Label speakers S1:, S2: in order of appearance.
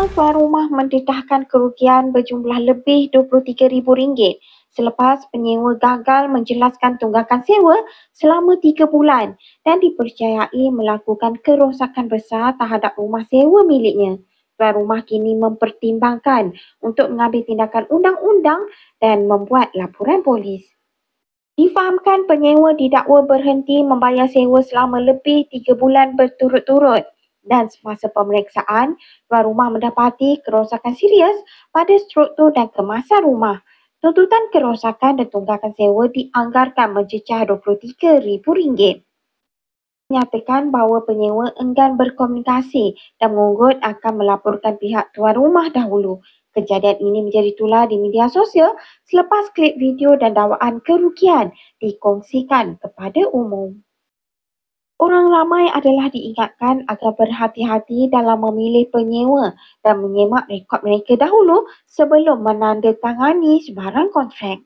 S1: Seorang tuan rumah mendedahkan kerugian berjumlah lebih RM23,000 selepas penyewa gagal menjelaskan tunggakan sewa selama 3 bulan dan dipercayai melakukan kerosakan besar terhadap rumah sewa miliknya. Tuan rumah kini mempertimbangkan untuk mengambil tindakan undang-undang dan membuat laporan polis. Difahamkan penyewa didakwa berhenti membayar sewa selama lebih 3 bulan berturut-turut dan semasa pemeriksaan, tuan rumah mendapati kerosakan serius pada struktur dan kemasan rumah. Tuntutan kerosakan dan tunggakan sewa dianggarkan mencecah RM23,000. Menyatakan bahawa penyewa enggan berkomunikasi dan mengunggut akan melaporkan pihak tuan rumah dahulu. Kejadian ini menjadi tular di media sosial selepas klip video dan dakwaan kerugian dikongsikan kepada umum. Orang ramai adalah diingatkan agar berhati-hati dalam memilih penyewa dan menyemak rekod mereka dahulu sebelum menandatangani sebarang kontrak.